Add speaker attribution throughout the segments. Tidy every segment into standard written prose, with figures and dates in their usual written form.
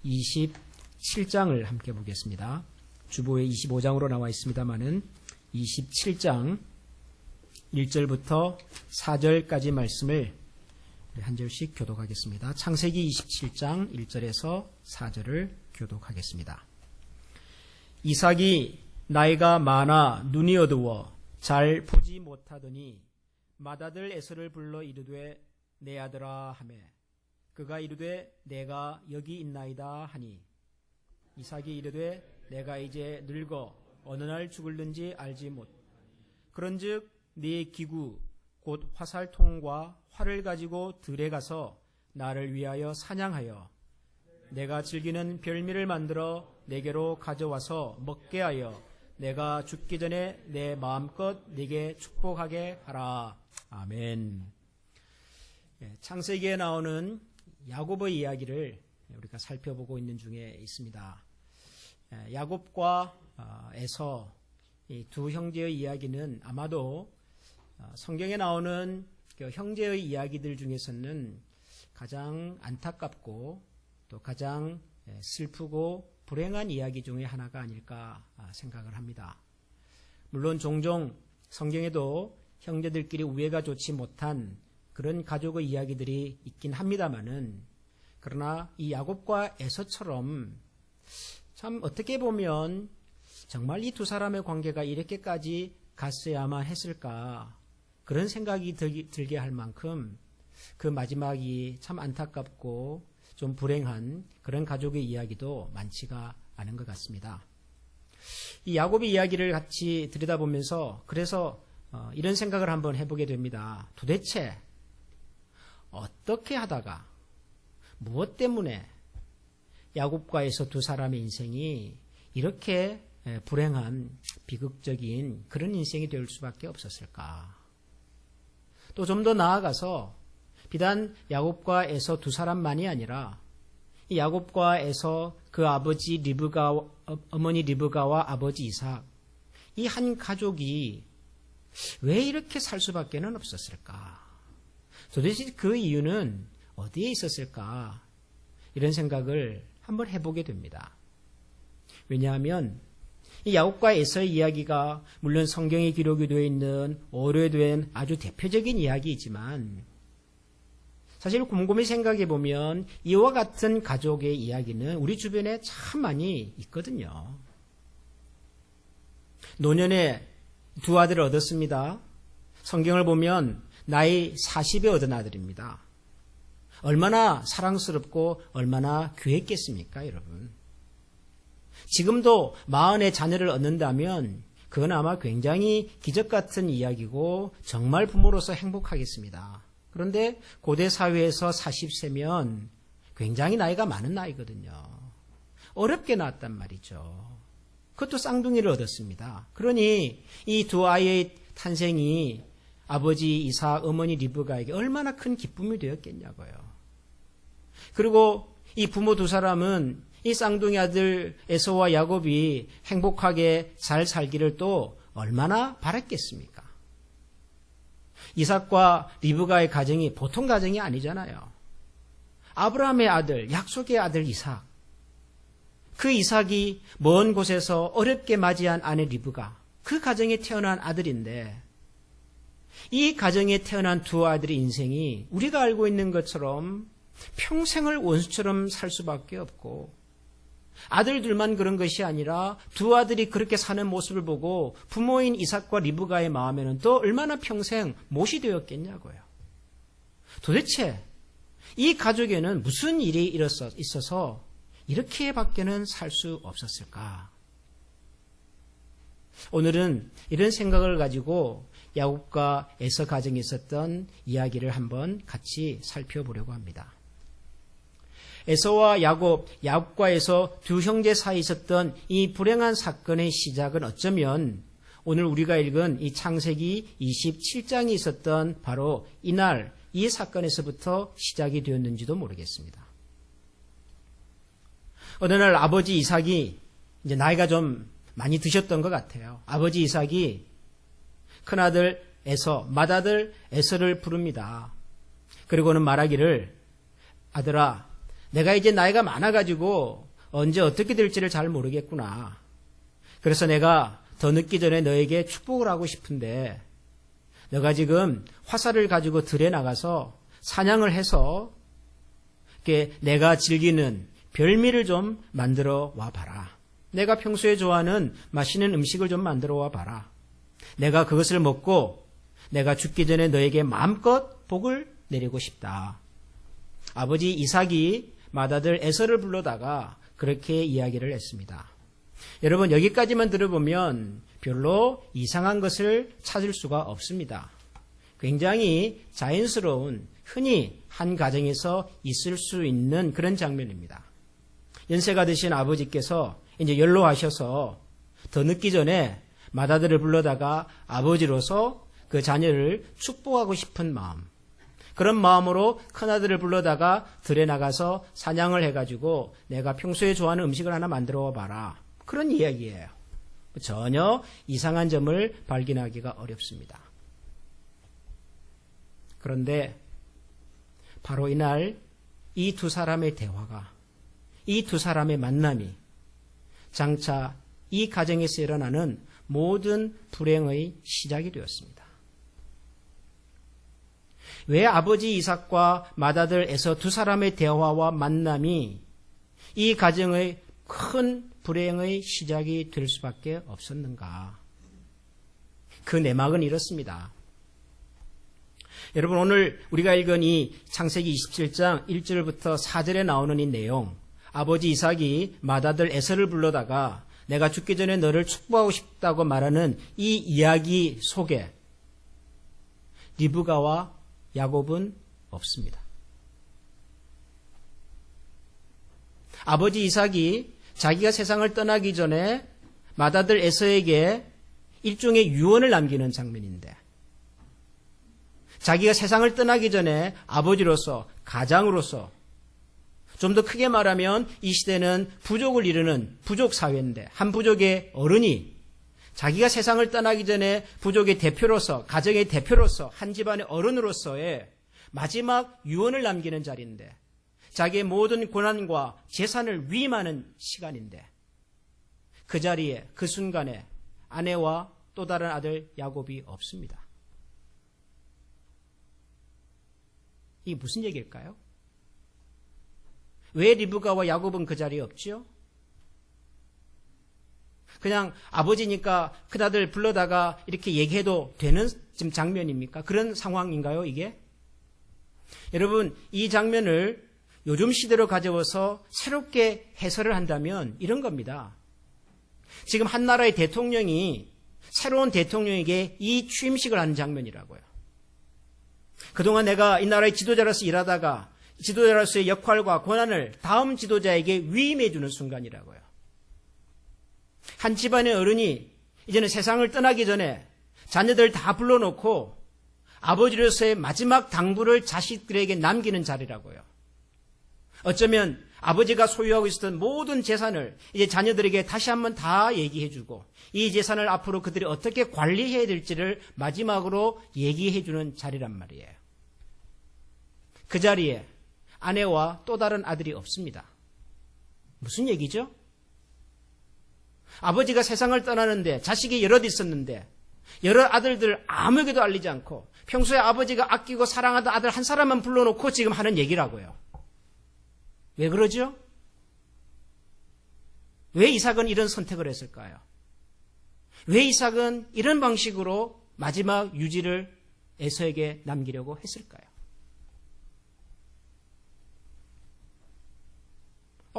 Speaker 1: 27장을 함께 보겠습니다. 주보에 25장으로 나와 있습니다마는 27장 1절부터 4절까지 말씀을 한 절씩 교독하겠습니다. 창세기 27장 1절에서 4절을 교독하겠습니다. 이삭이 나이가 많아 눈이 어두워 잘 보지 못하더니 맏아들 에서를 불러 이르되 내 아들아 하매 그가 이르되 내가 여기 있나이다 하니 이삭이 이르되 내가 이제 늙어 어느 날 죽을는지 알지 못. 그런즉 네 기구 곧 화살통과 활을 가지고 들에 가서 나를 위하여 사냥하여 내가 즐기는 별미를 만들어 내게로 가져와서 먹게 하여 내가 죽기 전에 내 마음껏 네게 축복하게 하라. 아멘. 창세기에 나오는 야곱의 이야기를 우리가 살펴보고 있는 중에 있습니다. 야곱과 에서 이 두 형제의 이야기는 아마도 성경에 나오는 그 형제의 이야기들 중에서는 가장 안타깝고 또 가장 슬프고 불행한 이야기 중에 하나가 아닐까 생각을 합니다. 물론 종종 성경에도 형제들끼리 우애가 좋지 못한 그런 가족의 이야기들이 있긴 합니다마는 그러나 이 야곱과 에서처럼 참 어떻게 보면 정말 이 두 사람의 관계가 이렇게까지 갔어야만 했을까 그런 생각이 들게 할 만큼 그 마지막이 참 안타깝고 좀 불행한 그런 가족의 이야기도 많지가 않은 것 같습니다. 이 야곱의 이야기를 같이 들여다보면서 그래서 이런 생각을 한번 해보게 됩니다. 도대체 어떻게 하다가 무엇 때문에 야곱과 에서 두 사람의 인생이 이렇게 불행한 비극적인 그런 인생이 될 수밖에 없었을까? 또 좀 더 나아가서 비단 야곱과 에서 두 사람만이 아니라 이 야곱과 에서 그 아버지 리브가 어머니 리브가와 아버지 이삭 이 한 가족이 왜 이렇게 살 수밖에는 없었을까? 도대체 그 이유는 어디에 있었을까? 이런 생각을 한번 해보게 됩니다. 왜냐하면 이 야곱과 에서의 이야기가 물론 성경에 기록이 되어 있는 오래된 아주 대표적인 이야기이지만 사실 곰곰이 생각해 보면 이와 같은 가족의 이야기는 우리 주변에 참 많이 있거든요. 노년에 두 아들을 얻었습니다. 성경을 보면 나이 40에 얻은 아들입니다. 얼마나 사랑스럽고 얼마나 귀했겠습니까, 여러분? 지금도 40의 자녀를 얻는다면 그건 아마 굉장히 기적 같은 이야기고 정말 부모로서 행복하겠습니다. 그런데 고대 사회에서 40세면 굉장히 나이가 많은 나이거든요. 어렵게 낳았단 말이죠. 그것도 쌍둥이를 얻었습니다. 그러니 이 두 아이의 탄생이 아버지 이삭, 어머니 리브가에게 얼마나 큰 기쁨이 되었겠냐고요. 그리고 이 부모 두 사람은 이 쌍둥이 아들 에서와 야곱이 행복하게 잘 살기를 또 얼마나 바랐겠습니까? 이삭과 리브가의 가정이 보통 가정이 아니잖아요. 아브라함의 아들, 약속의 아들 이삭. 그 이삭이 먼 곳에서 어렵게 맞이한 아내 리브가 그 가정에 태어난 아들인데 이 가정에 태어난 두 아들의 인생이 우리가 알고 있는 것처럼 평생을 원수처럼 살 수밖에 없고 아들들만 그런 것이 아니라 두 아들이 그렇게 사는 모습을 보고 부모인 이삭과 리브가의 마음에는 또 얼마나 평생 못이 되었겠냐고요. 도대체 이 가족에는 무슨 일이 있어서 이렇게밖에는 살 수 없었을까? 오늘은 이런 생각을 가지고 야곱과 에서 가정에 있었던 이야기를 한번 같이 살펴보려고 합니다. 에서와 야곱과 에서 두 형제 사이에 있었던 이 불행한 사건의 시작은 어쩌면 오늘 우리가 읽은 이 창세기 27장이 있었던 바로 이날 이 사건에서부터 시작이 되었는지도 모르겠습니다. 어느 날 아버지 이삭이 이제 나이가 좀 많이 드셨던 것 같아요. 아버지 이삭이 큰아들 에서, 맏아들 에서를 부릅니다. 그리고는 말하기를 아들아 내가 이제 나이가 많아가지고 언제 어떻게 될지를 잘 모르겠구나. 그래서 내가 더 늦기 전에 너에게 축복을 하고 싶은데 너가 지금 화살을 가지고 들에 나가서 사냥을 해서 내가 즐기는 별미를 좀 만들어 와봐라. 내가 평소에 좋아하는 맛있는 음식을 좀 만들어 와봐라. 내가 그것을 먹고 내가 죽기 전에 너에게 마음껏 복을 내리고 싶다. 아버지 이삭이 맏아들 에서를 불러다가 그렇게 이야기를 했습니다. 여러분, 여기까지만 들어보면 별로 이상한 것을 찾을 수가 없습니다. 굉장히 자연스러운, 흔히 한 가정에서 있을 수 있는 그런 장면입니다. 연세가 드신 아버지께서 이제 연로하셔서 더 늦기 전에 맏아들을 불러다가 아버지로서 그 자녀를 축복하고 싶은 마음, 그런 마음으로 큰아들을 불러다가 들에 나가서 사냥을 해가지고 내가 평소에 좋아하는 음식을 하나 만들어 봐라. 그런 이야기예요. 전혀 이상한 점을 발견하기가 어렵습니다. 그런데 바로 이날 이 두 사람의 대화가, 이 두 사람의 만남이 장차 이 가정에서 일어나는 모든 불행의 시작이 되었습니다. 왜 아버지 이삭과 맏아들 에서 두 사람의 대화와 만남이 이 가정의 큰 불행의 시작이 될 수밖에 없었는가? 그 내막은 이렇습니다. 여러분, 오늘 우리가 읽은 이 창세기 27장 1절부터 4절에 나오는 이 내용, 아버지 이삭이 맏아들 에서를 불러다가 내가 죽기 전에 너를 축복하고 싶다고 말하는 이 이야기 속에 리브가와 야곱은 없습니다. 아버지 이삭이 자기가 세상을 떠나기 전에 맏아들 에서에게 일종의 유언을 남기는 장면인데, 자기가 세상을 떠나기 전에 아버지로서, 가장으로서, 좀 더 크게 말하면 이 시대는 부족을 이루는 부족 사회인데, 한 부족의 어른이 자기가 세상을 떠나기 전에 부족의 대표로서, 가정의 대표로서, 한 집안의 어른으로서의 마지막 유언을 남기는 자리인데, 자기의 모든 고난과 재산을 위임하는 시간인데, 그 자리에, 그 순간에 아내와 또 다른 아들 야곱이 없습니다. 이게 무슨 얘기일까요? 왜 리브가와 야곱은 그 자리에 없지요? 그냥 아버지니까 큰아들 불러다가 이렇게 얘기해도 되는 지금 장면입니까? 그런 상황인가요, 이게? 여러분, 이 장면을 요즘 시대로 가져와서 새롭게 해설을 한다면 이런 겁니다. 지금 한 나라의 대통령이 새로운 대통령에게 이 취임식을 하는 장면이라고요. 그동안 내가 이 나라의 지도자로서 일하다가 지도자로서의 역할과 권한을 다음 지도자에게 위임해 주는 순간이라고요. 한 집안의 어른이 이제는 세상을 떠나기 전에 자녀들 다 불러놓고 아버지로서의 마지막 당부를 자식들에게 남기는 자리라고요. 어쩌면 아버지가 소유하고 있었던 모든 재산을 이제 자녀들에게 다시 한번 다 얘기해주고 이 재산을 앞으로 그들이 어떻게 관리해야 될지를 마지막으로 얘기해주는 자리란 말이에요. 그 자리에 아내와 또 다른 아들이 없습니다. 무슨 얘기죠? 아버지가 세상을 떠나는데 자식이 여럿 있었는데 여러 아들들 아무에게도 알리지 않고 평소에 아버지가 아끼고 사랑하던 아들 한 사람만 불러놓고 지금 하는 얘기라고요. 왜 그러죠? 왜 이삭은 이런 선택을 했을까요? 왜 이삭은 이런 방식으로 마지막 유지를 에서에게 남기려고 했을까요?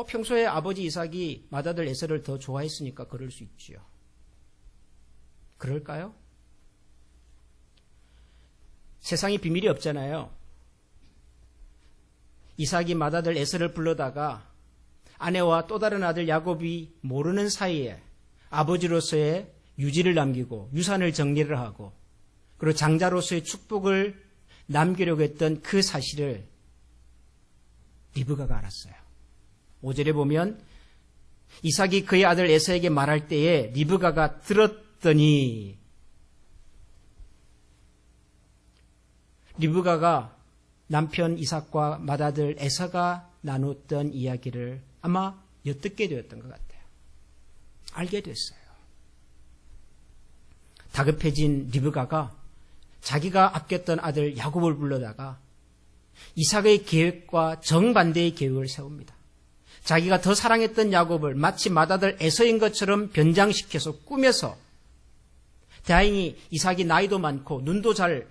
Speaker 1: 평소에 아버지 이삭이 맏아들 에서를 더 좋아했으니까 그럴 수 있지요. 그럴까요? 세상에 비밀이 없잖아요. 이삭이 맏아들 에서를 불러다가 아내와 또 다른 아들 야곱이 모르는 사이에 아버지로서의 유지를 남기고 유산을 정리를 하고 그리고 장자로서의 축복을 남기려고 했던 그 사실을 리브가가 알았어요. 5절에 보면 이삭이 그의 아들 에서에게 말할 때에 리브가가 들었더니 리브가가 남편 이삭과 맏아들 에서가 나눴던 이야기를 아마 엿듣게 되었던 것 같아요. 알게 됐어요. 다급해진 리브가가 자기가 아꼈던 아들 야곱을 불러다가 이삭의 계획과 정반대의 계획을 세웁니다. 자기가 더 사랑했던 야곱을 마치 맏아들 에서인 것처럼 변장시켜서 꾸며서, 다행히 이삭이 나이도 많고 눈도 잘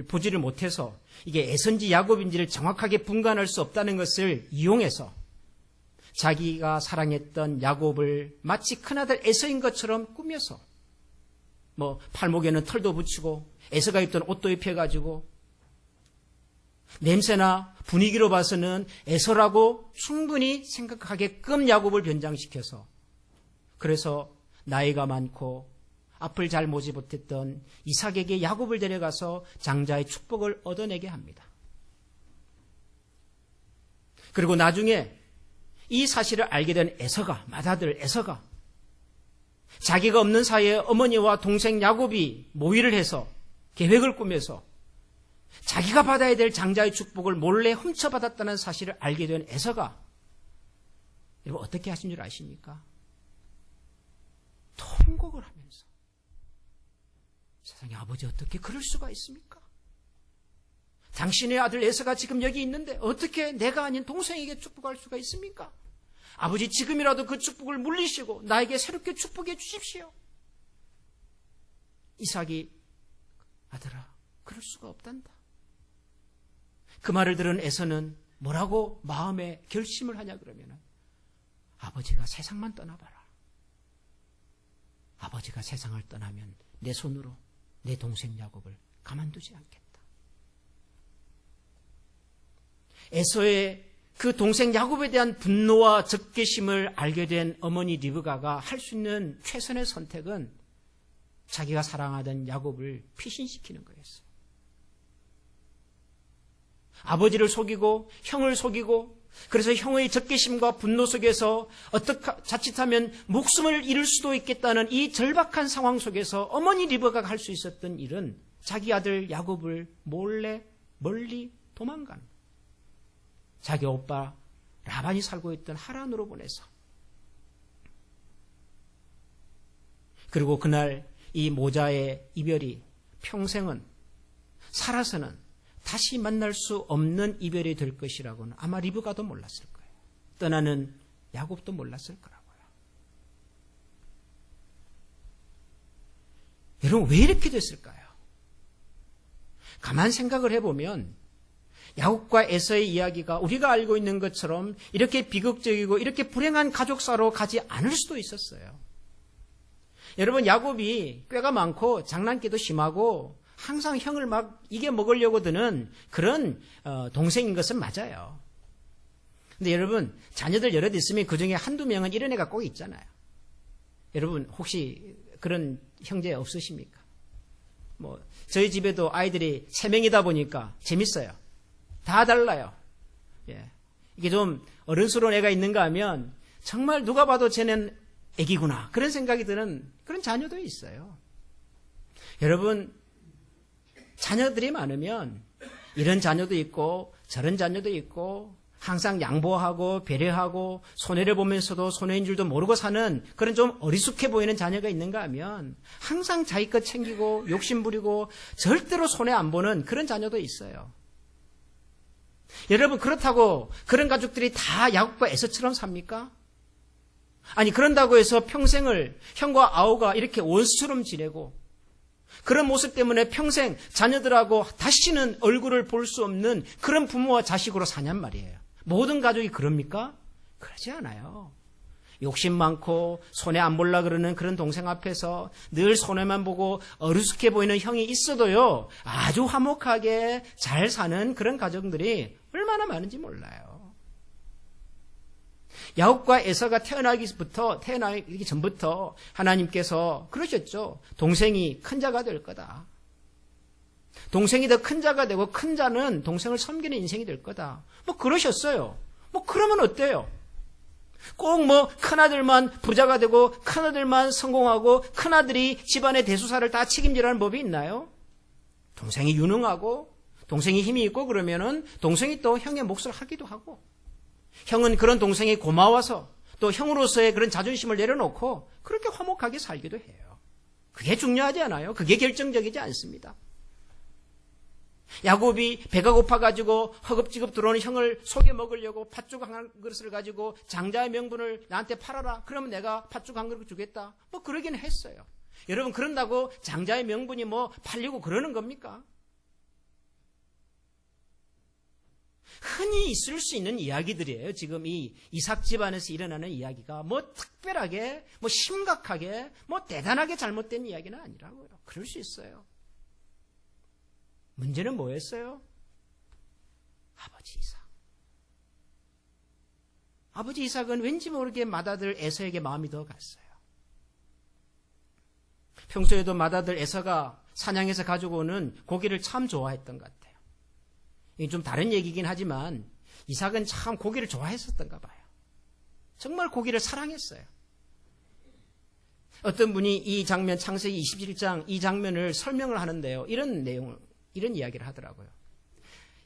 Speaker 1: 보지를 못해서 이게 에서인지 야곱인지를 정확하게 분간할 수 없다는 것을 이용해서 자기가 사랑했던 야곱을 마치 큰아들 에서인 것처럼 꾸며서 팔목에는 털도 붙이고 에서가 입던 옷도 입혀가지고 냄새나 분위기로 봐서는 에서라고 충분히 생각하게끔 야곱을 변장시켜서, 그래서 나이가 많고 앞을 잘 보지 못했던 이삭에게 야곱을 데려가서 장자의 축복을 얻어내게 합니다. 그리고 나중에 이 사실을 알게 된 에서가, 맏아들 에서가 자기가 없는 사이에 어머니와 동생 야곱이 모의를 해서 계획을 꾸며서 자기가 받아야 될 장자의 축복을 몰래 훔쳐받았다는 사실을 알게 된 에서가, 여러분 어떻게 하신 줄 아십니까? 통곡을 하면서, 세상에 아버지 어떻게 그럴 수가 있습니까? 당신의 아들 에서가 지금 여기 있는데 어떻게 내가 아닌 동생에게 축복할 수가 있습니까? 아버지 지금이라도 그 축복을 물리시고 나에게 새롭게 축복해 주십시오. 이삭이, 아들아 그럴 수가 없단다. 그 말을 들은 에서는 뭐라고 마음에 결심을 하냐 그러면, 아버지가 세상만 떠나봐라. 아버지가 세상을 떠나면 내 손으로 내 동생 야곱을 가만두지 않겠다. 에서의 그 동생 야곱에 대한 분노와 적개심을 알게 된 어머니 리브가가 할 수 있는 최선의 선택은 자기가 사랑하던 야곱을 피신시키는 거였어요. 아버지를 속이고 형을 속이고, 그래서 형의 적개심과 분노 속에서 자칫하면 목숨을 잃을 수도 있겠다는 이 절박한 상황 속에서 어머니 리브가가 할 수 있었던 일은 자기 아들 야곱을 몰래 멀리 도망가는, 자기 오빠 라반이 살고 있던 하란으로 보내서, 그리고 그날 이 모자의 이별이 평생은 살아서는 다시 만날 수 없는 이별이 될 것이라고는 아마 리브가도 몰랐을 거예요. 떠나는 야곱도 몰랐을 거라고요. 여러분 왜 이렇게 됐을까요? 가만 생각을 해보면 야곱과 에서의 이야기가 우리가 알고 있는 것처럼 이렇게 비극적이고 이렇게 불행한 가족사로 가지 않을 수도 있었어요. 여러분 야곱이 꾀가 많고 장난기도 심하고 항상 형을 막 이겨 먹으려고 드는 그런 동생인 것은 맞아요. 근데 여러분 자녀들 여럿 있으면 그중에 한두 명은 이런 애가 꼭 있잖아요. 여러분 혹시 그런 형제 없으십니까? 저희 집에도 아이들이 3명이다 보니까 재밌어요. 다 달라요. 예. 이게 좀 어른스러운 애가 있는가 하면 정말 누가 봐도 쟤는 애기구나 그런 생각이 드는 그런 자녀도 있어요. 여러분 자녀들이 많으면 이런 자녀도 있고 저런 자녀도 있고 항상 양보하고 배려하고 손해를 보면서도 손해인 줄도 모르고 사는 그런 좀 어리숙해 보이는 자녀가 있는가 하면 항상 자기 것 챙기고 욕심 부리고 절대로 손해 안 보는 그런 자녀도 있어요. 여러분 그렇다고 그런 가족들이 다 야곱과 에서처럼 삽니까? 아니 그런다고 해서 평생을 형과 아우가 이렇게 원수처럼 지내고 그런 모습 때문에 평생 자녀들하고 다시는 얼굴을 볼 수 없는 그런 부모와 자식으로 사냔 말이에요. 모든 가족이 그럽니까? 그러지 않아요. 욕심 많고 손해 안 볼라 그러는 그런 동생 앞에서 늘 손해만 보고 어리숙해 보이는 형이 있어도요 아주 화목하게 잘 사는 그런 가정들이 얼마나 많은지 몰라요. 야곱과 에서가 태어나기 전부터 하나님께서 그러셨죠. 동생이 큰 자가 될 거다. 동생이 더 큰 자가 되고 큰 자는 동생을 섬기는 인생이 될 거다. 그러셨어요. 그러면 어때요? 꼭 큰아들만 부자가 되고 큰아들만 성공하고 큰아들이 집안의 대수사를 다 책임지라는 법이 있나요? 동생이 유능하고 동생이 힘이 있고 그러면은 동생이 또 형의 몫을 하기도 하고 형은 그런 동생이 고마워서 또 형으로서의 그런 자존심을 내려놓고 그렇게 화목하게 살기도 해요. 그게 중요하지 않아요. 그게 결정적이지 않습니다. 야곱이 배가 고파가지고 허겁지겁 들어오는 형을 속여 먹으려고 팥죽 한 그릇을 가지고 장자의 명분을 나한테 팔아라. 그러면 내가 팥죽 한 그릇 주겠다. 뭐 그러긴 했어요. 여러분, 그런다고 장자의 명분이 뭐 팔리고 그러는 겁니까? 흔히 있을 수 있는 이야기들이에요. 지금 이 이삭 집안에서 일어나는 이야기가 뭐 특별하게, 뭐 심각하게, 뭐 대단하게 잘못된 이야기는 아니라고요. 그럴 수 있어요. 문제는 뭐였어요? 아버지 이삭. 아버지 이삭은 왠지 모르게 맏아들 에서에게 마음이 더 갔어요. 평소에도 맏아들 에서가 사냥해서 가지고 오는 고기를 참 좋아했던 것 같아요. 이게 좀 다른 얘기긴 하지만 이삭은 참 고기를 좋아했었던가 봐요. 정말 고기를 사랑했어요. 어떤 분이 이 장면, 창세기 27장 이 장면을 설명을 하는데요. 이런 이야기를 하더라고요.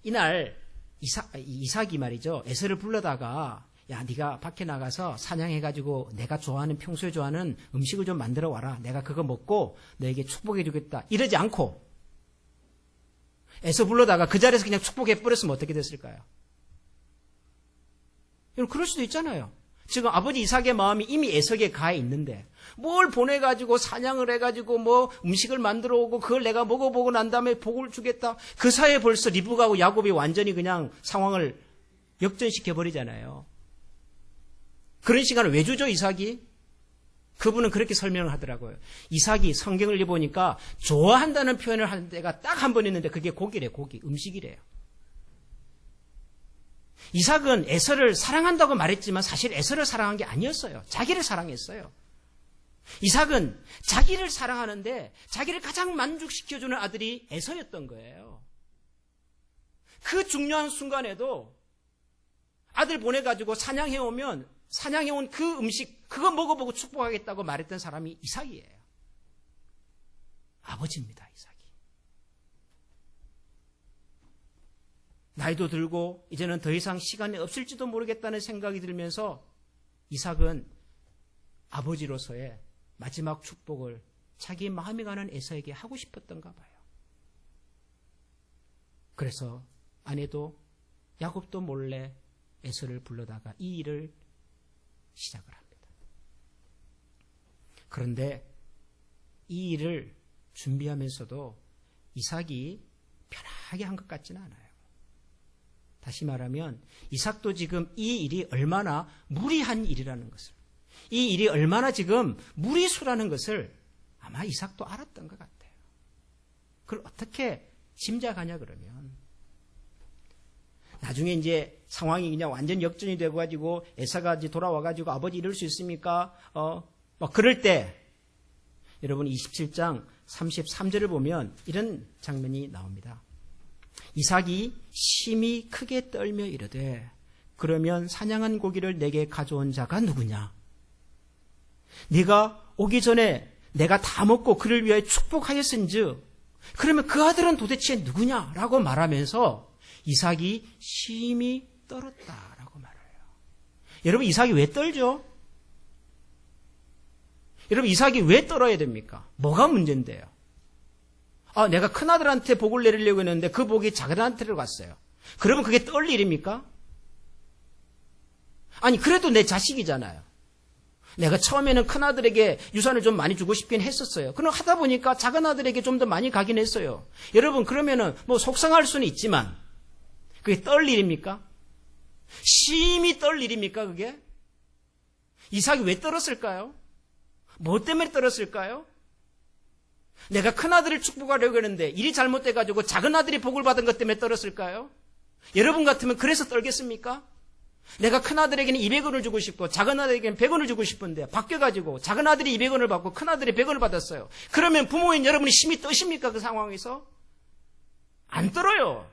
Speaker 1: 이날 이삭이 말이죠. 에서를 불러다가 야, 네가 밖에 나가서 사냥해가지고 내가 좋아하는, 평소에 좋아하는 음식을 좀 만들어 와라. 내가 그거 먹고 너에게 축복해 주겠다. 이러지 않고 에서 불러다가 그 자리에서 그냥 축복해 버렸으면 어떻게 됐을까요? 여러분, 그럴 수도 있잖아요. 지금 아버지 이삭의 마음이 이미 에서에게 가 있는데 뭘 보내가지고 사냥을 해가지고 뭐 음식을 만들어 오고 그걸 내가 먹어보고 난 다음에 복을 주겠다. 그 사이에 벌써 리브가하고 야곱이 완전히 그냥 상황을 역전시켜 버리잖아요. 그런 시간을 왜 주죠, 이삭이? 그분은 그렇게 설명을 하더라고요. 이삭이 성경을 보니까 좋아한다는 표현을 하는 데가 딱 한 번 있는데 그게 고기래, 고기. 음식이래요. 이삭은 에서를 사랑한다고 말했지만 사실 에서를 사랑한 게 아니었어요. 자기를 사랑했어요. 이삭은 자기를 사랑하는데 자기를 가장 만족시켜주는 아들이 에서였던 거예요. 그 중요한 순간에도 아들 보내가지고 사냥해오면 사냥해온 그 음식 그거 먹어보고 축복하겠다고 말했던 사람이 이삭이에요. 아버지입니다, 이삭이. 나이도 들고 이제는 더 이상 시간이 없을지도 모르겠다는 생각이 들면서 이삭은 아버지로서의 마지막 축복을 자기 마음이 가는 에서에게 하고 싶었던가 봐요. 그래서 아내도 야곱도 몰래 에서를 불러다가 이 일을 시작을 합니다. 그런데 이 일을 준비하면서도 이삭이 편하게 한 것 같지는 않아요. 다시 말하면 이삭도 지금 이 일이 얼마나 무리한 일이라는 것을, 이 일이 얼마나 지금 무리수라는 것을 아마 이삭도 알았던 것 같아요. 그걸 어떻게 짐작하냐 그러면 나중에 이제 상황이 그냥 완전 역전이 되고가지고 에사가 이제 돌아와가지고 아버지 이럴 수 있습니까? 막 그럴 때 여러분 27장 33절을 보면 이런 장면이 나옵니다. 이삭이 심히 크게 떨며 이르되 그러면 사냥한 고기를 내게 가져온 자가 누구냐? 네가 오기 전에 내가 다 먹고 그를 위하여 축복하였은즉 그러면 그 아들은 도대체 누구냐라고 말하면서 이삭이 심히 떨었다라고 말해요. 여러분, 이삭이 왜 떨죠? 여러분, 이삭이 왜 떨어야 됩니까? 뭐가 문제인데요? 내가 큰아들한테 복을 내리려고 했는데 그 복이 작은아들한테로 갔어요. 그러면 그게 떨 일입니까? 아니, 그래도 내 자식이잖아요. 내가 처음에는 큰아들에게 유산을 좀 많이 주고 싶긴 했었어요. 그럼 하다 보니까 작은아들에게 좀 더 많이 가긴 했어요. 여러분, 그러면은 뭐 속상할 수는 있지만 그게 떨 일입니까? 심히 떨 일입니까, 그게? 이삭이 왜 떨었을까요? 뭐 때문에 떨었을까요? 내가 큰아들을 축복하려고 했는데 일이 잘못돼가지고 작은아들이 복을 받은 것 때문에 떨었을까요? 여러분 같으면 그래서 떨겠습니까? 내가 큰아들에게는 200원을 주고 싶고 작은아들에게는 100원을 주고 싶은데 바뀌어가지고 작은아들이 200원을 받고 큰아들이 100원을 받았어요. 그러면 부모인 여러분이 심히 떠십니까, 그 상황에서? 안 떨어요.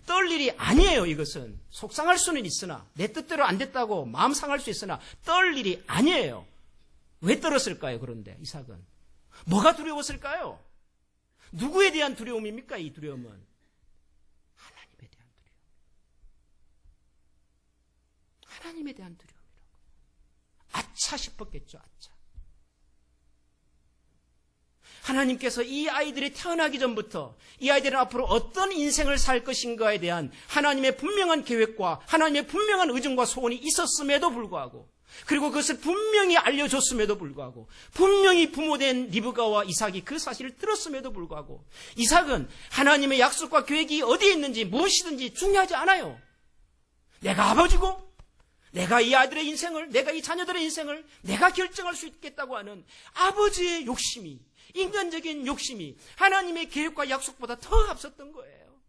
Speaker 1: 떨 일이 아니에요. 이것은 속상할 수는 있으나 내 뜻대로 안 됐다고 마음 상할 수 있으나 떨 일이 아니에요. 왜 떨었을까요? 그런데 이삭은 뭐가 두려웠을까요? 누구에 대한 두려움입니까? 이 두려움은 하나님에 대한 두려움. 하나님에 대한 두려움이라고. 아차 싶었겠죠. 아차. 하나님께서 이 아이들이 태어나기 전부터 이 아이들은 앞으로 어떤 인생을 살 것인가에 대한 하나님의 분명한 계획과 하나님의 분명한 의중과 소원이 있었음에도 불구하고, 그리고 그것을 분명히 알려줬음에도 불구하고, 분명히 부모된 리브가와 이삭이 그 사실을 들었음에도 불구하고, 이삭은 하나님의 약속과 계획이 어디에 있는지 무엇이든지 중요하지 않아요. 내가 아버지고 내가 이 아이들의 인생을, 내가 이 자녀들의 인생을 내가 결정할 수 있겠다고 하는 아버지의 욕심이, 인간적인 욕심이 하나님의 계획과 약속보다 더 앞섰던 거예요.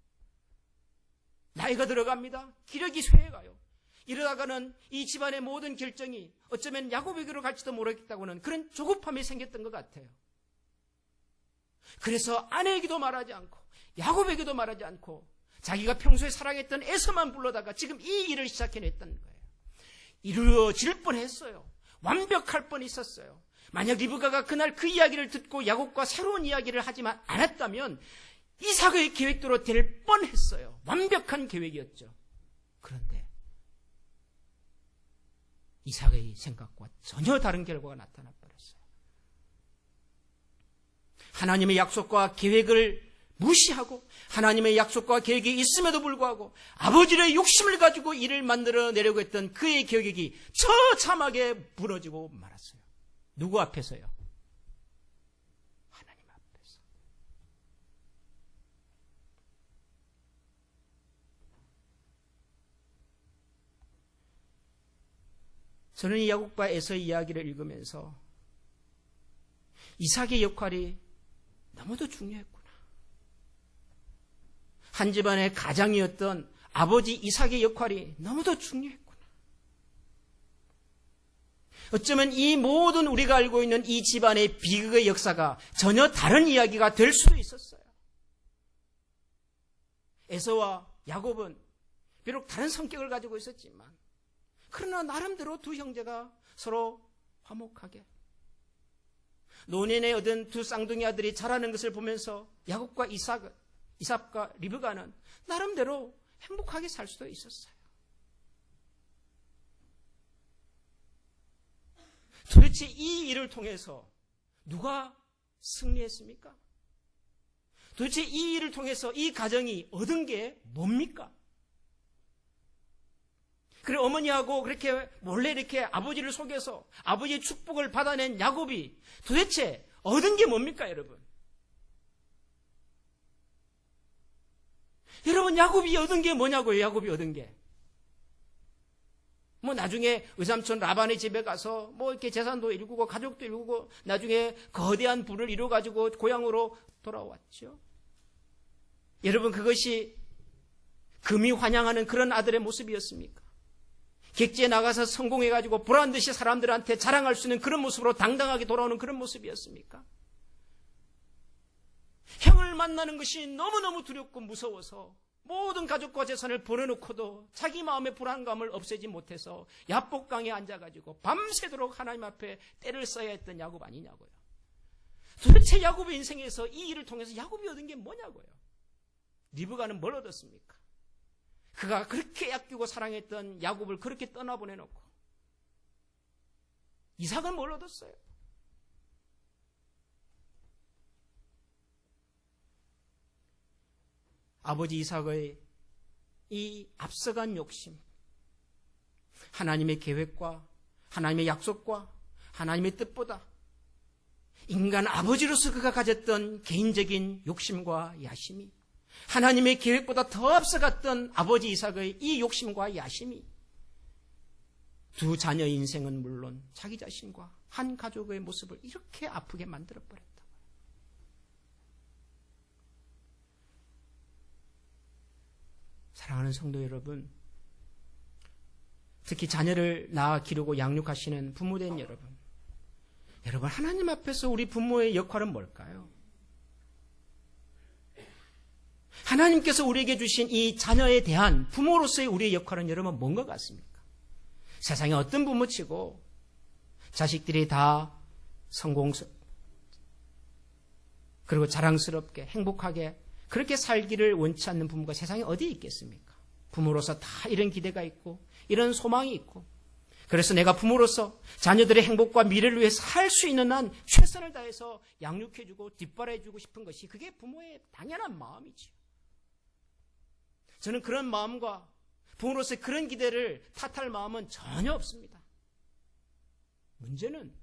Speaker 1: 나이가 들어갑니다. 기력이 쇠해가요. 이러다가는 이 집안의 모든 결정이 어쩌면 야곱에게로 갈지도 모르겠다고는 그런 조급함이 생겼던 것 같아요. 그래서 아내에게도 말하지 않고 야곱에게도 말하지 않고 자기가 평소에 사랑했던 에서만 불러다가 지금 이 일을 시작해냈던 거예요. 이루어질 뻔했어요. 완벽할 뻔 있었어요. 만약 리브가가 그날 그 이야기를 듣고 야곱과 새로운 이야기를 하지만 않았다면 이삭의 계획대로 될 뻔했어요. 완벽한 계획이었죠. 그런데 이삭의 생각과 전혀 다른 결과가 나타나 버렸어요. 하나님의 약속과 계획을 무시하고 하나님의 약속과 계획이 있음에도 불구하고 아버지의 욕심을 가지고 일을 만들어내려고 했던 그의 계획이 처참하게 무너지고 말았어요. 누구 앞에서요? 하나님 앞에서. 저는 이 야곱과 에서의 이야기를 읽으면서 이삭의 역할이 너무도 중요했구나. 한 집안의 가장이었던 아버지 이삭의 역할이 너무도 중요했구나. 어쩌면 이 모든 우리가 알고 있는 이 집안의 비극의 역사가 전혀 다른 이야기가 될 수도 있었어요. 에서와 야곱은 비록 다른 성격을 가지고 있었지만 그러나 나름대로 두 형제가 서로 화목하게 노년에 얻은 두 쌍둥이 아들이 자라는 것을 보면서 야곱과 이삭과 리브가는 나름대로 행복하게 살 수도 있었어요. 도대체 이 일을 통해서 누가 승리했습니까? 도대체 이 일을 통해서 이 가정이 얻은 게 뭡니까? 그래 어머니하고 그렇게 몰래 이렇게 아버지를 속여서 아버지의 축복을 받아낸 야곱이 도대체 얻은 게 뭡니까, 여러분? 여러분, 야곱이 얻은 게 뭐냐고요, 야곱이 얻은 게. 뭐 나중에 의삼촌 라반의 집에 가서 뭐 이렇게 재산도 일구고 가족도 일구고 나중에 거대한 부를 이루어가지고 고향으로 돌아왔죠. 여러분, 그것이 금이 환영하는 그런 아들의 모습이었습니까? 객지에 나가서 성공해가지고 보란듯이 사람들한테 자랑할 수 있는 그런 모습으로 당당하게 돌아오는 그런 모습이었습니까? 형을 만나는 것이 너무너무 두렵고 무서워서 모든 가족과 재산을 버려놓고도 자기 마음의 불안감을 없애지 못해서 야복강에 앉아가지고 밤새도록 하나님 앞에 때를 써야 했던 야곱 아니냐고요. 도대체 야곱의 인생에서 이 일을 통해서 야곱이 얻은 게 뭐냐고요. 리브가는 뭘 얻었습니까? 그가 그렇게 아끼고 사랑했던 야곱을 그렇게 떠나보내놓고 이삭은 뭘 얻었어요? 아버지 이삭의 이 앞서간 욕심, 하나님의 계획과 하나님의 약속과 하나님의 뜻보다 인간 아버지로서 그가 가졌던 개인적인 욕심과 야심이 하나님의 계획보다 더 앞서갔던 아버지 이삭의 이 욕심과 야심이 두 자녀의 인생은 물론 자기 자신과 한 가족의 모습을 이렇게 아프게 만들어버렸다. 사랑하는 성도 여러분, 특히 자녀를 낳아 기르고 양육하시는 부모된 여러분, 하나님 앞에서 우리 부모의 역할은 뭘까요? 하나님께서 우리에게 주신 이 자녀에 대한 부모로서의 우리의 역할은 여러분 뭔 것 같습니까? 세상에 어떤 부모치고 자식들이 다 그리고 자랑스럽게 행복하게 그렇게 살기를 원치 않는 부모가 세상에 어디에 있겠습니까? 부모로서 다 이런 기대가 있고 이런 소망이 있고, 그래서 내가 부모로서 자녀들의 행복과 미래를 위해서 할 수 있는 한 최선을 다해서 양육해주고 뒷바라해주고 싶은 것이 그게 부모의 당연한 마음이지요. 저는 그런 마음과 부모로서의 그런 기대를 탓할 마음은 전혀 없습니다. 문제는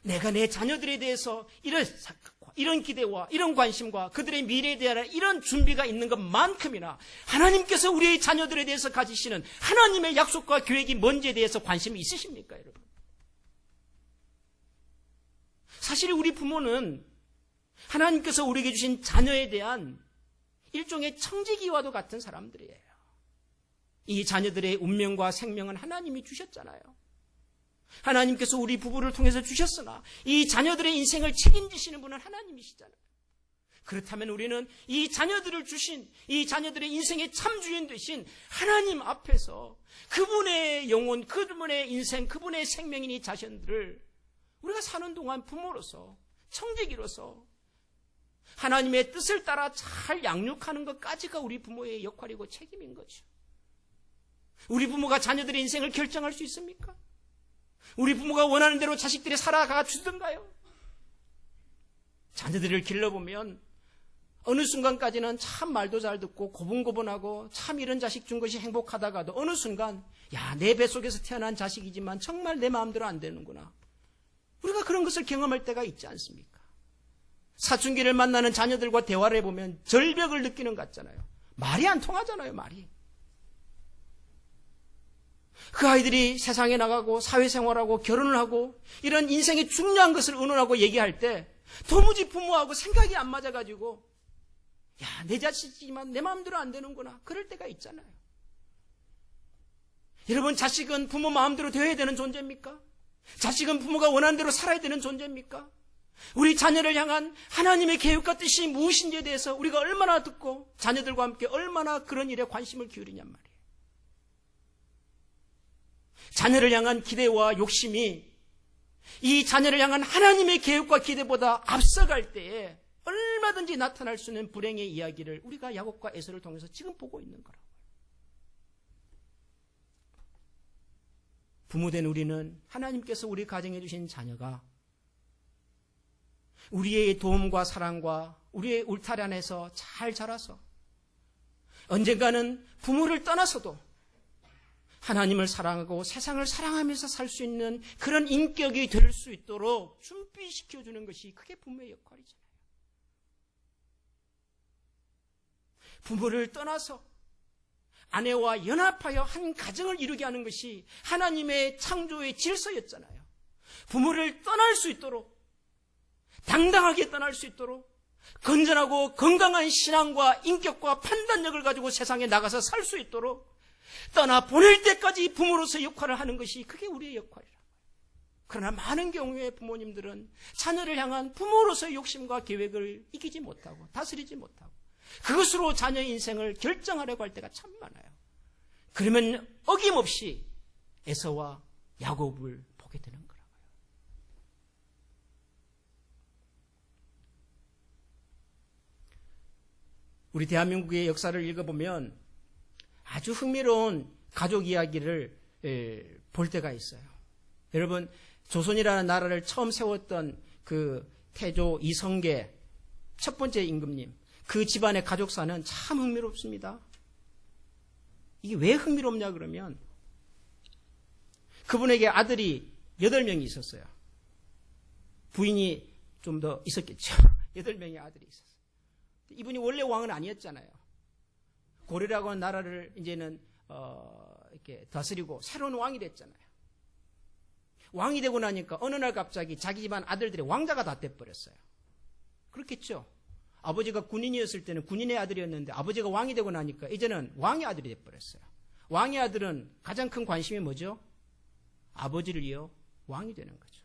Speaker 1: 내가 내 자녀들에 대해서 이런 기대와 이런 관심과 그들의 미래에 대한 이런 준비가 있는 것만큼이나 하나님께서 우리의 자녀들에 대해서 가지시는 하나님의 약속과 계획이 뭔지에 대해서 관심이 있으십니까, 여러분? 사실 우리 부모는 하나님께서 우리에게 주신 자녀에 대한 일종의 청지기와도 같은 사람들이에요. 이 자녀들의 운명과 생명은 하나님이 주셨잖아요. 하나님께서 우리 부부를 통해서 주셨으나 이 자녀들의 인생을 책임지시는 분은 하나님이시잖아요. 그렇다면 우리는 이 자녀들을 주신, 이 자녀들의 인생의 참주인 되신 하나님 앞에서 그분의 영혼, 그분의 인생, 그분의 생명인 이 자신들을 우리가 사는 동안 부모로서, 청지기로서 하나님의 뜻을 따라 잘 양육하는 것까지가 우리 부모의 역할이고 책임인 거죠. 우리 부모가 자녀들의 인생을 결정할 수 있습니까? 우리 부모가 원하는 대로 자식들이 살아가 주던가요? 자녀들을 길러보면 어느 순간까지는 참 말도 잘 듣고 고분고분하고 참 이런 자식 준 것이 행복하다가도 어느 순간 내 뱃속에서 태어난 자식이지만 정말 내 마음대로 안 되는구나. 우리가 그런 것을 경험할 때가 있지 않습니까? 사춘기를 만나는 자녀들과 대화를 해보면 절벽을 느끼는 것 같잖아요. 말이 안 통하잖아요, 말이. 그 아이들이 세상에 나가고 사회생활하고 결혼을 하고 이런 인생의 중요한 것을 의논하고 얘기할 때 도무지 부모하고 생각이 안 맞아가지고 내 자식이지만 내 마음대로 안 되는구나. 그럴 때가 있잖아요. 여러분, 자식은 부모 마음대로 되어야 되는 존재입니까? 자식은 부모가 원하는 대로 살아야 되는 존재입니까? 우리 자녀를 향한 하나님의 계획과 뜻이 무엇인지에 대해서 우리가 얼마나 듣고 자녀들과 함께 얼마나 그런 일에 관심을 기울이냔 말이에요. 자녀를 향한 기대와 욕심이 이 자녀를 향한 하나님의 계획과 기대보다 앞서갈 때에 얼마든지 나타날 수 있는 불행의 이야기를 우리가 야곱과 에서를 통해서 지금 보고 있는 거라고요. 부모된 우리는 하나님께서 우리 가정에 주신 자녀가 우리의 도움과 사랑과 우리의 울타리 안에서 잘 자라서 언젠가는 부모를 떠나서도 하나님을 사랑하고 세상을 사랑하면서 살 수 있는 그런 인격이 될 수 있도록 준비시켜주는 것이 그게 부모의 역할이잖아요. 부모를 떠나서 아내와 연합하여 한 가정을 이루게 하는 것이 하나님의 창조의 질서였잖아요. 부모를 떠날 수 있도록, 당당하게 떠날 수 있도록 건전하고 건강한 신앙과 인격과 판단력을 가지고 세상에 나가서 살 수 있도록 떠나 보낼 때까지 부모로서 역할을 하는 것이 그게 우리의 역할이라고요. 그러나 많은 경우에 부모님들은 자녀를 향한 부모로서의 욕심과 계획을 이기지 못하고 다스리지 못하고 그것으로 자녀의 인생을 결정하려고 할 때가 참 많아요. 그러면 어김없이 에서와 야곱을 보게 되는 거라고요. 우리 대한민국의 역사를 읽어보면 아주 흥미로운 가족 이야기를 볼 때가 있어요. 여러분, 조선이라는 나라를 처음 세웠던 그 태조 이성계 첫 번째 임금님, 그 집안의 가족사는 참 흥미롭습니다. 이게 왜 흥미롭냐 그러면 그분에게 아들이 8명이 있었어요. 부인이 좀 더 있었겠죠. 8명의 아들이 있었어요. 이분이 원래 왕은 아니었잖아요. 고려라고 하는 나라를 이제는 이렇게 다스리고 새로운 왕이 됐잖아요. 왕이 되고 나니까 어느 날 갑자기 자기 집안 아들들이 왕자가 다 돼버렸어요. 그렇겠죠. 아버지가 군인이었을 때는 군인의 아들이었는데 아버지가 왕이 되고 나니까 이제는 왕의 아들이 돼버렸어요. 왕의 아들은 가장 큰 관심이 뭐죠? 아버지를 이어 왕이 되는 거죠.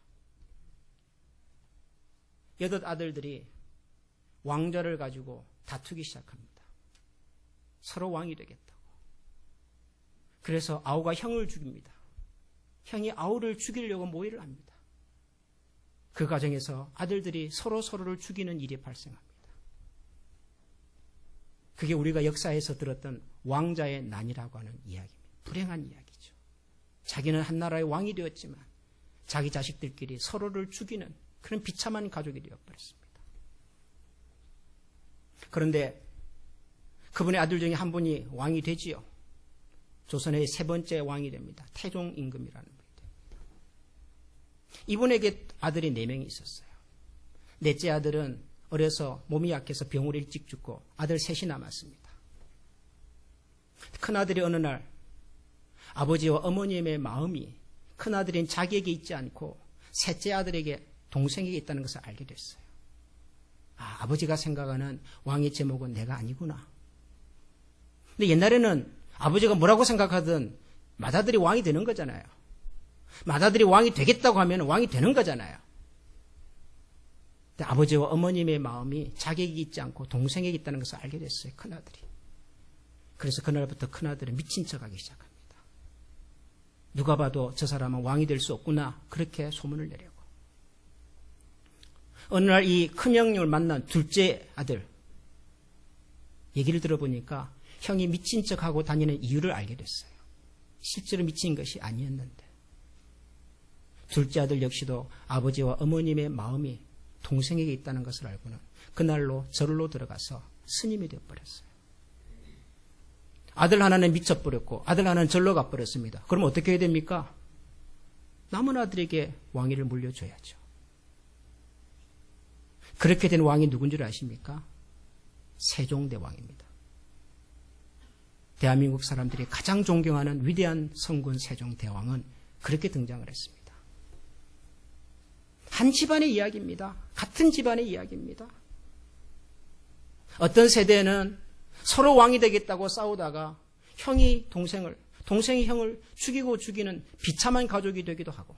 Speaker 1: 8 아들들이 왕좌를 가지고 다투기 시작합니다. 서로 왕이 되겠다고. 그래서 아우가 형을 죽입니다. 형이 아우를 죽이려고 모의를 합니다. 그 과정에서 아들들이 서로를 죽이는 일이 발생합니다. 그게 우리가 역사에서 들었던 왕자의 난이라고 하는 이야기입니다. 불행한 이야기죠. 자기는 한 나라의 왕이 되었지만 자기 자식들끼리 서로를 죽이는 그런 비참한 가족이 되어버렸습니다. 그런데 그분의 아들 중에 한 분이 왕이 되지요. 조선의 세 번째 왕이 됩니다. 태종 임금이라는 분이 됩니다. 이분에게 아들이 4명이 있었어요. 넷째 아들은 어려서 몸이 약해서 병으로 일찍 죽고 아들 셋이 남았습니다. 큰아들이 어느 날 아버지와 어머님의 마음이 큰아들인 자기에게 있지 않고 셋째 아들에게 동생에게 있다는 것을 알게 됐어요. 아버지가 생각하는 왕의 제목은 내가 아니구나. 근데 옛날에는 아버지가 뭐라고 생각하든 맏아들이 왕이 되는 거잖아요. 맏아들이 왕이 되겠다고 하면 왕이 되는 거잖아요. 근데 아버지와 어머님의 마음이 자기에게 있지 않고 동생에게 있다는 것을 알게 됐어요. 큰아들이. 그래서 그날부터 큰아들은 미친 척하기 시작합니다. 누가 봐도 저 사람은 왕이 될 수 없구나. 그렇게 소문을 내려고. 어느 날 이 큰형님을 만난 둘째 아들 얘기를 들어보니까 형이 미친 척하고 다니는 이유를 알게 됐어요. 실제로 미친 것이 아니었는데 둘째 아들 역시도 아버지와 어머님의 마음이 동생에게 있다는 것을 알고는 그날로 절로 들어가서 스님이 되어버렸어요. 아들 하나는 미쳐버렸고 아들 하나는 절로 가버렸습니다. 그럼 어떻게 해야 됩니까? 남은 아들에게 왕위를 물려줘야죠. 그렇게 된 왕이 누군 줄 아십니까? 세종대왕입니다. 대한민국 사람들이 가장 존경하는 위대한 성군 세종대왕은 그렇게 등장을 했습니다. 한 집안의 이야기입니다. 같은 집안의 이야기입니다. 어떤 세대는 서로 왕이 되겠다고 싸우다가 형이 동생이 형을 죽이고 죽이는 비참한 가족이 되기도 하고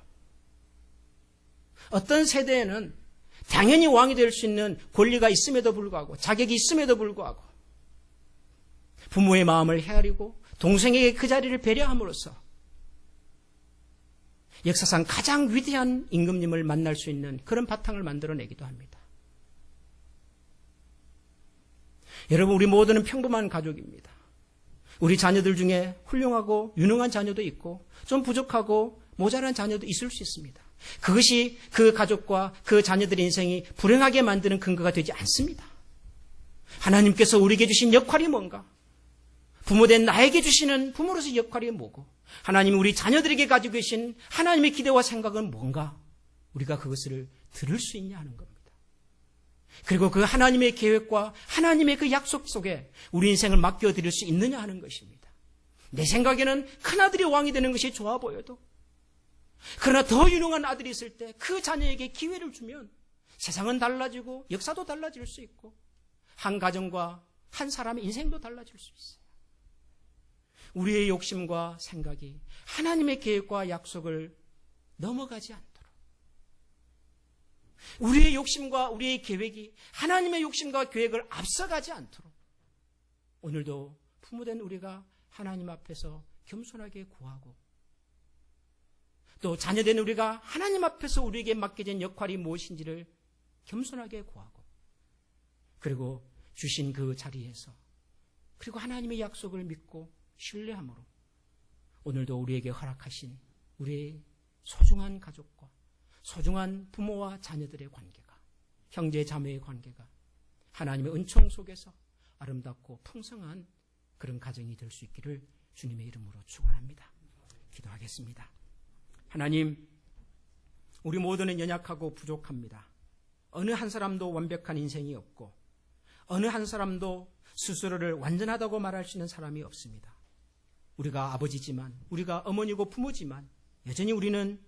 Speaker 1: 어떤 세대에는 당연히 왕이 될 수 있는 권리가 있음에도 불구하고 자격이 있음에도 불구하고 부모의 마음을 헤아리고 동생에게 그 자리를 배려함으로써 역사상 가장 위대한 임금님을 만날 수 있는 그런 바탕을 만들어내기도 합니다. 여러분, 우리 모두는 평범한 가족입니다. 우리 자녀들 중에 훌륭하고 유능한 자녀도 있고 좀 부족하고 모자란 자녀도 있을 수 있습니다. 그것이 그 가족과 그 자녀들의 인생이 불행하게 만드는 근거가 되지 않습니다. 하나님께서 우리에게 주신 역할이 뭔가? 부모된 나에게 주시는 부모로서의 역할이 뭐고 하나님이 우리 자녀들에게 가지고 계신 하나님의 기대와 생각은 뭔가? 우리가 그것을 들을 수 있냐 하는 겁니다. 그리고 그 하나님의 계획과 하나님의 그 약속 속에 우리 인생을 맡겨드릴 수 있느냐 하는 것입니다. 내 생각에는 큰아들이 왕이 되는 것이 좋아 보여도 그러나 더 유능한 아들이 있을 때 그 자녀에게 기회를 주면 세상은 달라지고 역사도 달라질 수 있고 한 가정과 한 사람의 인생도 달라질 수 있어요. 우리의 욕심과 생각이 하나님의 계획과 약속을 넘어가지 않도록 우리의 욕심과 우리의 계획이 하나님의 욕심과 계획을 앞서가지 않도록 오늘도 부모된 우리가 하나님 앞에서 겸손하게 구하고 또 자녀된 우리가 하나님 앞에서 우리에게 맡겨진 역할이 무엇인지를 겸손하게 구하고 그리고 주신 그 자리에서 그리고 하나님의 약속을 믿고 신뢰함으로 오늘도 우리에게 허락하신 우리의 소중한 가족과 소중한 부모와 자녀들의 관계가 형제 자매의 관계가 하나님의 은총 속에서 아름답고 풍성한 그런 가정이 될 수 있기를 주님의 이름으로 축원합니다. 기도하겠습니다. 하나님, 우리 모두는 연약하고 부족합니다. 어느 한 사람도 완벽한 인생이 없고 어느 한 사람도 스스로를 완전하다고 말할 수 있는 사람이 없습니다. 우리가 아버지지만 우리가 어머니고 부모지만 여전히 우리는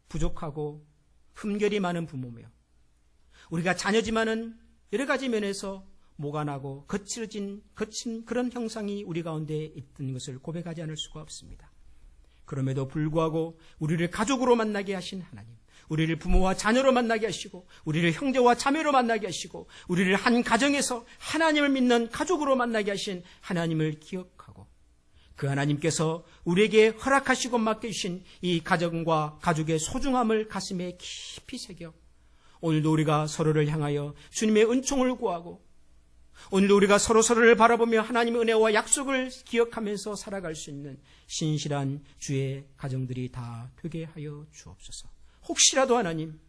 Speaker 1: 부족하고 흠결이 많은 부모며 우리가 자녀지만은 여러 가지 면에서 모간하고 거친 그런 형상이 우리 가운데 있던 것을 고백하지 않을 수가 없습니다. 그럼에도 불구하고 우리를 가족으로 만나게 하신 하나님, 우리를 부모와 자녀로 만나게 하시고 우리를 형제와 자매로 만나게 하시고 우리를 한 가정에서 하나님을 믿는 가족으로 만나게 하신 하나님을 기억하고 그 하나님께서 우리에게 허락하시고 맡겨주신 이 가정과 가족의 소중함을 가슴에 깊이 새겨 오늘도 우리가 서로를 향하여 주님의 은총을 구하고 오늘도 우리가 서로서로를 바라보며 하나님의 은혜와 약속을 기억하면서 살아갈 수 있는 신실한 주의 가정들이 다 되게 하여 주옵소서. 혹시라도 하나님,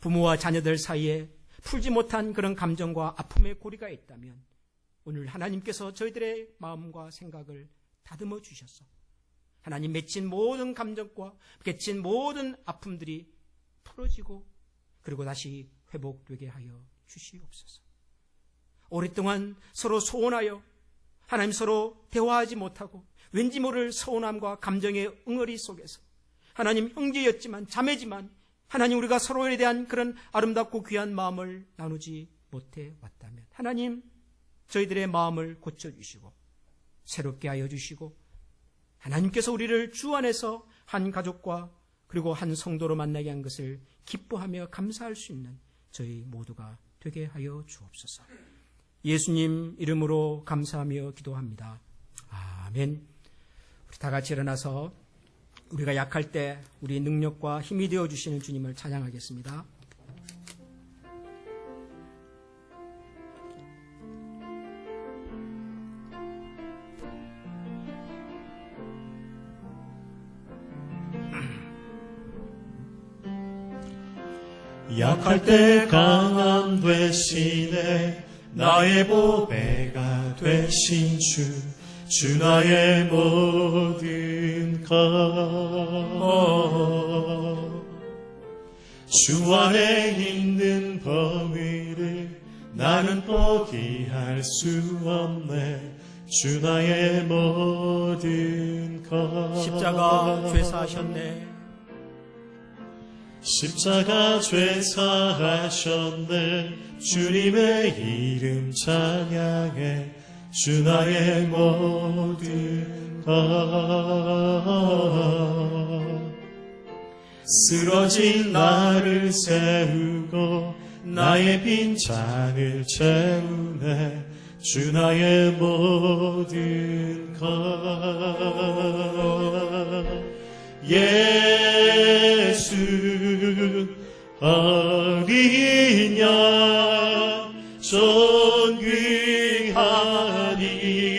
Speaker 1: 부모와 자녀들 사이에 풀지 못한 그런 감정과 아픔의 고리가 있다면 오늘 하나님께서 저희들의 마음과 생각을 다듬어 주셔서 하나님 맺힌 모든 감정과 맺힌 모든 아픔들이 풀어지고 그리고 다시 회복되게 하여 주시옵소서. 오랫동안 서로 소원하여 하나님 서로 대화하지 못하고 왠지 모를 서운함과 감정의 응어리 속에서 하나님 형제였지만 자매지만 하나님 우리가 서로에 대한 그런 아름답고 귀한 마음을 나누지 못해 왔다면 하나님 저희들의 마음을 고쳐주시고 새롭게 하여 주시고 하나님께서 우리를 주 안에서 한 가족과 그리고 한 성도로 만나게 한 것을 기뻐하며 감사할 수 있는 저희 모두가 되게 하여 주옵소서. 예수님 이름으로 감사하며 기도합니다. 아멘. 우리 다 같이 일어나서 우리가 약할 때 우리 능력과 힘이 되어주시는 주님을 찬양하겠습니다.
Speaker 2: 약할 때 강함 되시네 나의 보배가 되신 주 나의 모든 것 주 안에 있는 범위를 나는 포기할 수 없네 주 나의 모든 것
Speaker 1: 십자가 죄사하셨네
Speaker 2: 십자가 죄사하셨네 주님의 이름 찬양해 주 나의 모든 것 쓰러진 나를 세우고 나의 빈잔을 채우네 주 나의 모든 것 예수 어린 양 존귀한 이름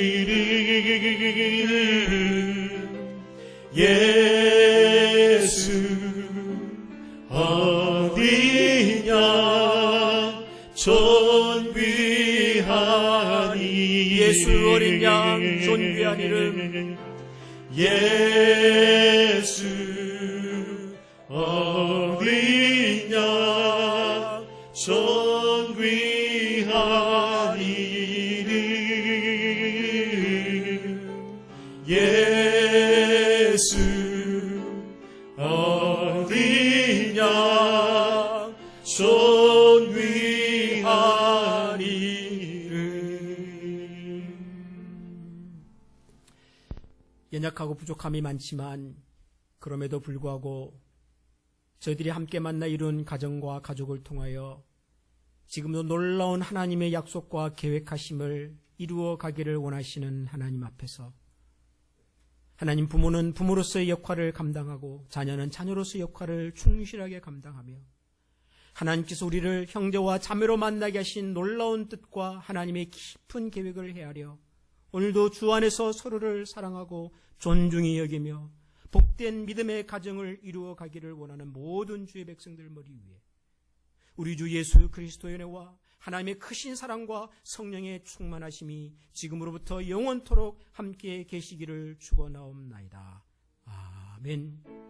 Speaker 2: 예수 어린 양 존귀한 이름
Speaker 1: 예수 어린 양 존귀한 이름
Speaker 2: 예수 어린 양 존귀한 이름 예수 어린 양 존귀한 이름
Speaker 1: 연약하고 부족함이 많지만 그럼에도 불구하고 저희들이 함께 만나 이룬 가정과 가족을 통하여 지금도 놀라운 하나님의 약속과 계획하심을 이루어 가기를 원하시는 하나님 앞에서 하나님 부모는 부모로서의 역할을 감당하고 자녀는 자녀로서의 역할을 충실하게 감당하며 하나님께서 우리를 형제와 자매로 만나게 하신 놀라운 뜻과 하나님의 깊은 계획을 헤아려 오늘도 주 안에서 서로를 사랑하고 존중히 여기며 복된 믿음의 가정을 이루어 가기를 원하는 모든 주의 백성들 머리 위에 우리 주 예수 그리스도의 은혜와 하나님의 크신 사랑과 성령의 충만하심이 지금으로부터 영원토록 함께 계시기를 축원하옵나이다. 아멘.